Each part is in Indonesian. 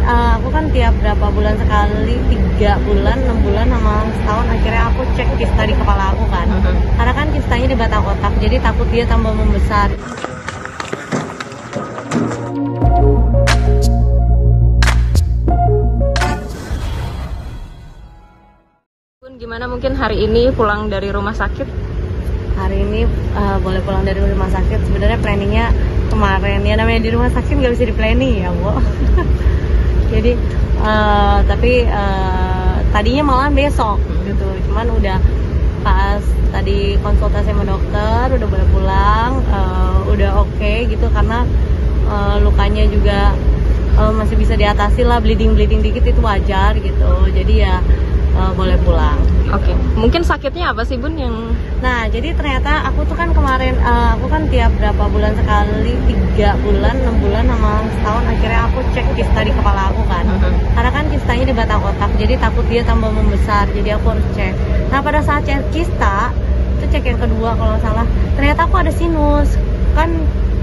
aku kan tiap berapa bulan sekali, 3 bulan, 6 bulan, sama setahun akhirnya aku cek kista di kepala aku kan. Karena kan kistanya di batang otak, jadi takut dia tambah membesar. Gimana mungkin hari ini pulang dari rumah sakit? Hari ini boleh pulang dari rumah sakit. Sebenarnya planningnya kemarin, ya namanya di rumah sakit nggak bisa di planning ya, Bu. Jadi tapi tadinya malah besok gitu. Cuman udah pas tadi konsultasi sama dokter udah boleh pulang, udah oke gitu karena lukanya juga masih bisa diatasi lah, bleeding dikit itu wajar gitu. Jadi ya boleh pulang. Oke. Mungkin sakitnya apa sih, Bun, yang... Nah, jadi ternyata aku tuh kan kemarin, aku kan tiap berapa bulan sekali, 3 bulan, 6 bulan, sama setahun akhirnya aku cek kista di kepala aku kan. Karena kan kistanya di batang otak, jadi takut dia tambah membesar, jadi aku harus cek. Nah, pada saat cek kista, itu cek yang kedua kalau nggak salah, ternyata aku ada sinus, kan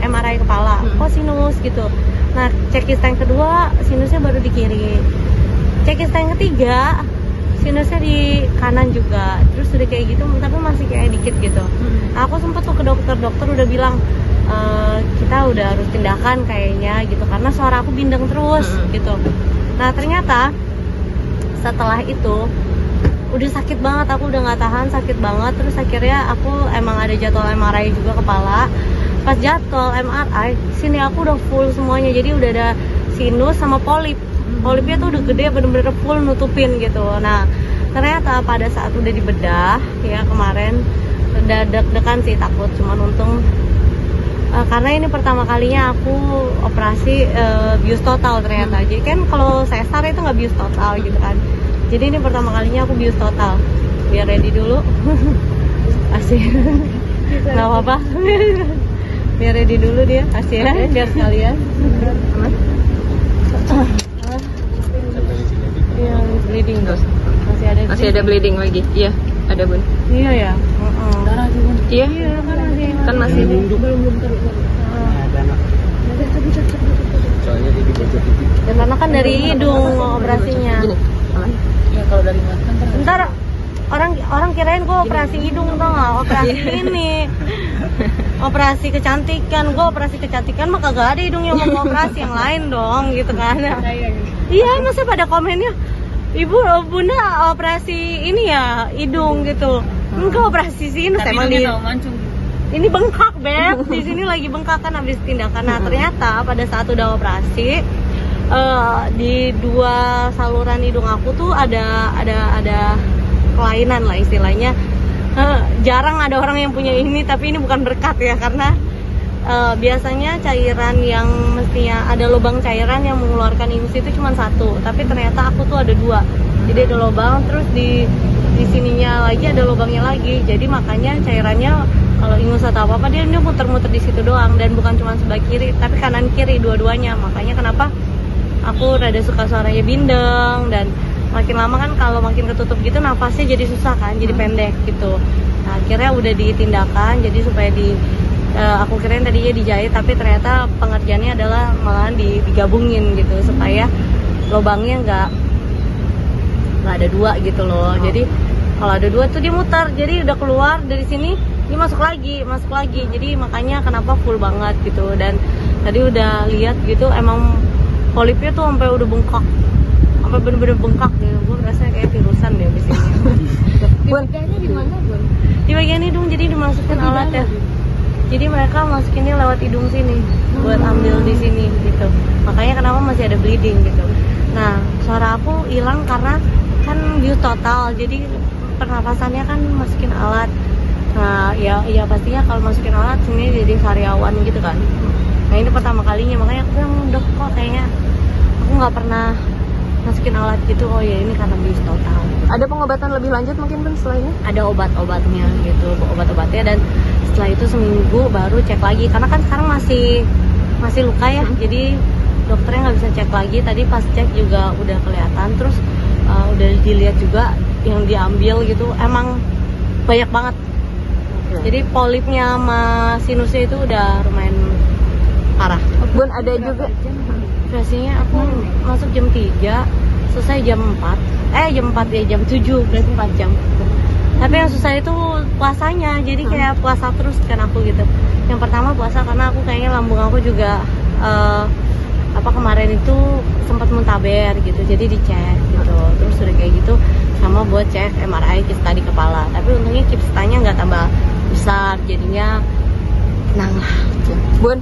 MRI kepala, kok sinus gitu. Nah, cek kista yang kedua, sinusnya baru di kiri. Cek kista yang ketiga, sinusnya di kanan juga, terus udah kayak gitu, tapi masih kayak dikit gitu. Aku sempet tuh ke dokter udah bilang kita udah harus tindakan kayaknya gitu, karena suara aku bindeng terus gitu. Nah ternyata setelah itu udah sakit banget, aku udah nggak tahan, sakit banget. Terus akhirnya aku emang ada jadwal MRI juga kepala. Pas jadwal MRI, sini aku udah full semuanya, jadi udah ada sinus sama polip. Polipnya tuh udah gede, bener-bener full nutupin gitu. Nah ternyata pada saat udah dibedah ya kemarin, udah deg-degan sih, takut. Cuman untung karena ini pertama kalinya aku operasi bius total ternyata. Jadi kan kalau sesar itu nggak bius total gitu kan. Jadi ini pertama kalinya aku bius total. Biar ready dulu. Asik. Nggak apa-apa. Biar ready dulu dia, asik ya, biar sekalian. Yang bleeding terus. Masih ada bleeding lagi. Iya, ada, Bun. Iya ya. Darah juga. Iya. Kan masih belum terus. Soalnya dia di bocor titik. Dan karena kan dari hidung operasinya. Gini. Ya kalau dari mata. Ntar orang kirain gue operasi hidung, tau nggak? Operasi ini. Operasi kecantikan, gue operasi kecantikan mah kagak ada hidungnya, mau operasi yang lain dong gitu kan. Iya, masa pada komennya, ibu bunda operasi ini ya hidung gitu. Enggak, operasi sinus emang di ini bengkak, Beb. Di sini lagi bengkak kan habis tindakan. Nah ternyata pada saat udah operasi di 2 saluran hidung aku tuh ada kelainan lah istilahnya. Jarang ada orang yang punya ini, tapi ini bukan berkat ya, karena biasanya cairan yang mestinya ada lubang cairan yang mengeluarkan ingus itu cuma 1, tapi ternyata aku tuh ada 2. Jadi ada lubang, terus di sininya lagi ada lubangnya lagi. Jadi makanya cairannya kalau ingus atau apa dia muter-muter di situ doang, dan bukan cuma sebelah kiri, tapi kanan kiri dua-duanya. Makanya kenapa aku rada suka suaranya bindeng, dan makin lama kan kalau makin ketutup gitu nafasnya jadi susah kan, jadi pendek gitu. Nah akhirnya udah ditindakan, jadi supaya aku kirain tadinya dijahit, tapi ternyata pengerjaannya adalah malahan digabungin gitu, supaya lubangnya nggak ada 2 gitu loh. Jadi kalau ada 2 tuh dia muter, jadi udah keluar dari sini dia masuk lagi. Jadi makanya kenapa full banget gitu. Dan tadi udah lihat gitu, emang polipnya tuh sampai udah bengkak, sampai bener-bener bengkak gitu. Gue rasanya kayak virusan deh abis ini. Bun, di mana, Bun? Di bagian hidung, jadi dimasukin alat ya. Jadi mereka masukinnya lewat hidung sini buat ambil di sini gitu. Makanya kenapa masih ada bleeding gitu. Nah suara aku hilang karena kan bius total, jadi pernapasannya kan masukin alat. Nah ya pastinya kalau masukin alat sini jadi sariawan gitu kan. Nah ini pertama kalinya, makanya aku bilang dok kok kayaknya aku nggak pernah masukin alat gitu. Oh ya ini karena bius total. Ada pengobatan lebih lanjut mungkin, Bun, setelah ini? Ada obat-obatnya gitu, obat-obatnya, dan setelah itu seminggu baru cek lagi, karena kan sekarang masih luka ya. Jadi dokternya nggak bisa cek lagi. Tadi pas cek juga udah kelihatan, terus udah dilihat juga yang diambil gitu, emang banyak banget. Jadi polipnya sama sinusnya itu udah lumayan parah. Bun, ada juga operasinya aku masuk jam 3, selesai jam 4. Jam 7, berarti 4 jam. Tapi yang susah itu puasanya, jadi kayak puasa terus kan aku gitu. Yang pertama puasa karena aku kayaknya lambung aku juga kemarin itu sempat muntaber gitu, jadi dicek gitu. Terus udah kayak gitu sama buat cek MRI kista di kepala. Tapi untungnya kistanya nggak tambah besar, jadinya tenang lah. Bun,